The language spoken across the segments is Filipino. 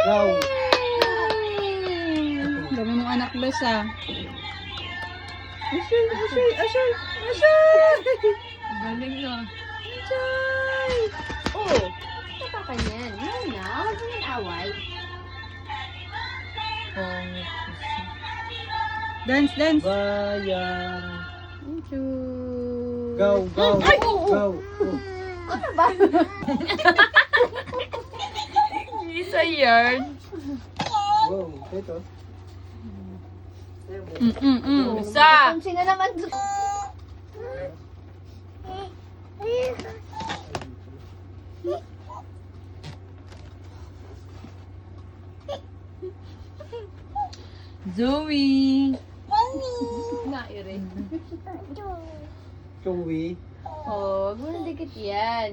Go. Dami mong anak, Bes, ah. Ashay. Galing na. Oh, ito ka niyan. Yan na, huwag mo yung away. Dance, dance. Bayang. Thank you. Go. Ay, Go. ano ba? Isa yard. Wow, ito. Isa. Kung sino naman Zoe. Naire. Chewy. Oh, huwag mo na dikit yan.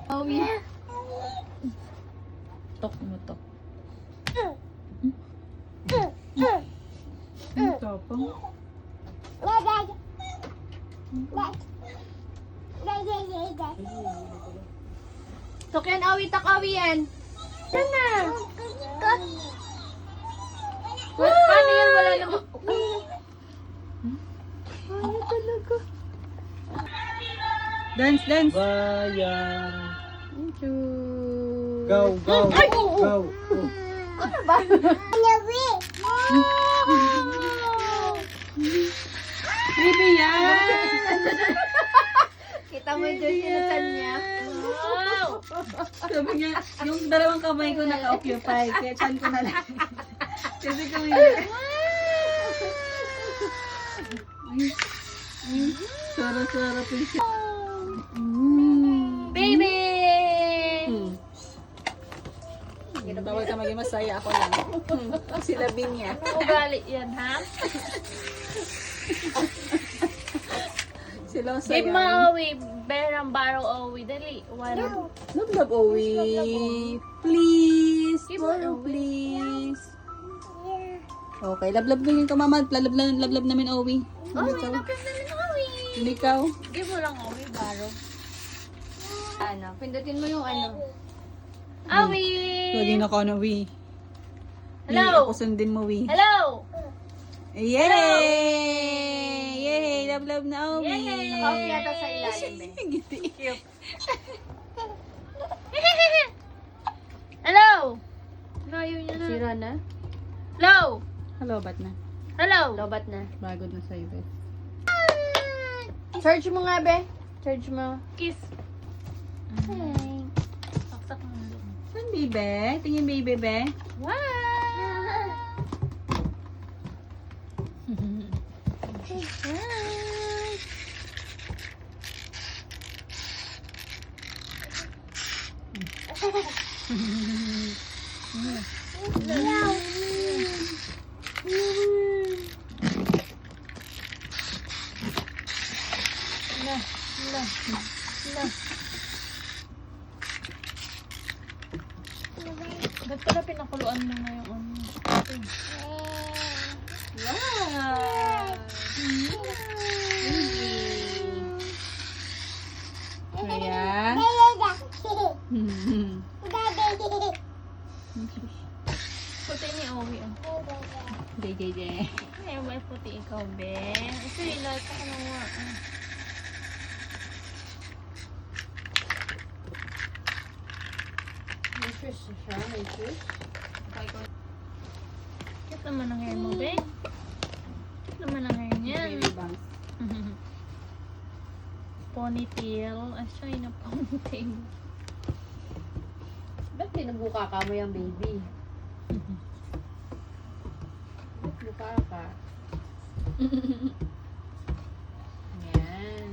Zoe. Tok mo, tok. Ang tapang. Tok yan, awi, tak awi yan. Yan na. Paano yan? Wala naman. Ano talaga? Dance, dance. Bayang. Thank you. Go. Ay, Go. ano ba? Baby yan. Kita mo yung sinutan niya. Wow. Sabi niya, yung dalawang kamay ko naka-occupy. Kaya chan ko na lang. Kasi kung yun. Sara-sara po siya. Baby! Bawal ka maging masaya, ako lang. Sila Binya. Ugali yan, ha? Sila Give mo saya. away. Berang baro away. Dali. One. Love, Owi. Please. Give More, mo, Owi. please. Okay, love namin ka, mama. Love namin, Owi. Oh, may napin namin away. Hindi ikaw. Give mo lang away, baro. Ano? Pindutin mo yung ano. Away! Lagi na ka na, Wi. Hello? Ako sundin mo, Wi. Hello! Yay! Yay! Love na, Owi. Yay! Naka-off yata sa ilalim, eh. Ngiti. Hello! Layo niya na. Sira na? Hello! Hello, ba't na? Hello! Lobat na. Bagod na sa'yo, Beth. Charge mo nga, be. Charge mo. Kiss. Hey. Saksak mo na doon. Saan, baby? Tingin, baby, be. Wow! Ba't pala pinakuluan mo na yung ano? Wow! Kaya? Puti ni Owi. Jay. Ay, may puti ikaw, be. Ito yung lahat ako nawa. May shoes siya, may shoes. Cute naman ang hair mo, be. Cute naman ang hair niya. Ponytail. Ay, siya na ponytail. Ba't pinagbuka ka mo yung baby? Ba't buka ka? Yan.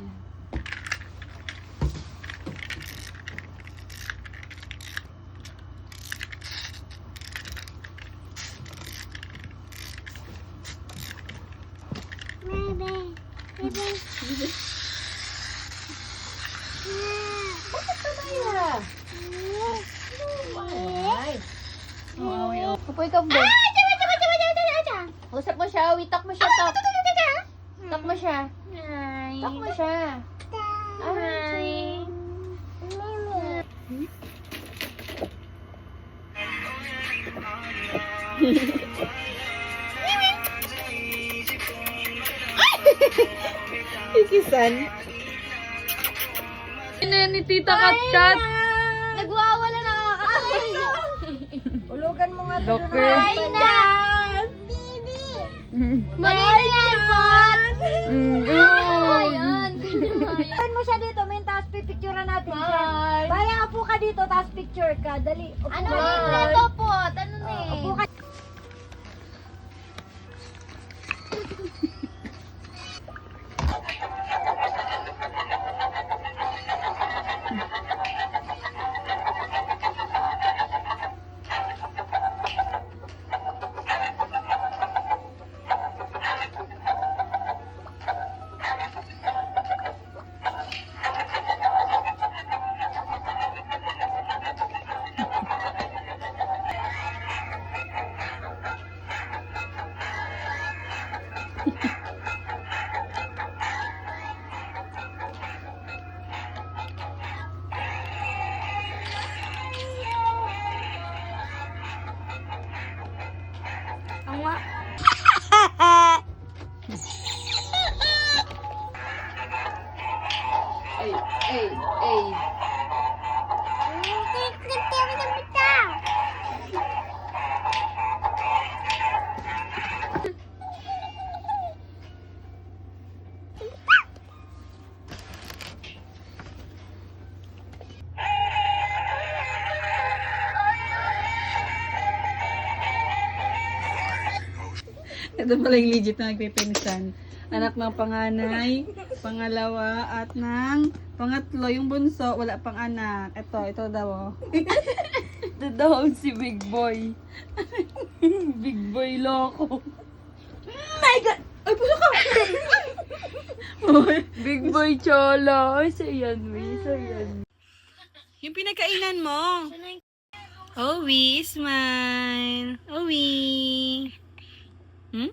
Bakit ka ba? Ay. Oh, Owi, oh. Kapoy ka ba? Usap mo siya, witak mo siya, tak. Tak mo siya. Hi. Tak mo siya. Hi. Kikisan. Ano yan ni Tita Katkat? Nagwawala na Ulugan mo nga ito. Docker. Ay na! Manila pot! Ayan. Saan mo siya dito? May taas pipicturean natin siya. Baya, upo ka dito, taas picture ka. Dali. Upo Ano ka. ito pot? Ano na Upo ka. Ay, ay, ay. Ito pala yung legit na nagpipinsan. Anak ng panganay, pangalawa, at ng pangatlo, yung bunso, wala pang anak. Ito daw. Oh. Ito daw si Big Boy. Big Boy loko. My God! Ay, pula ka! Big Boy chola. Ay, sayan, we. Sayan. Yung pinagkainan mo. Owie, smile. Owie. Hmm?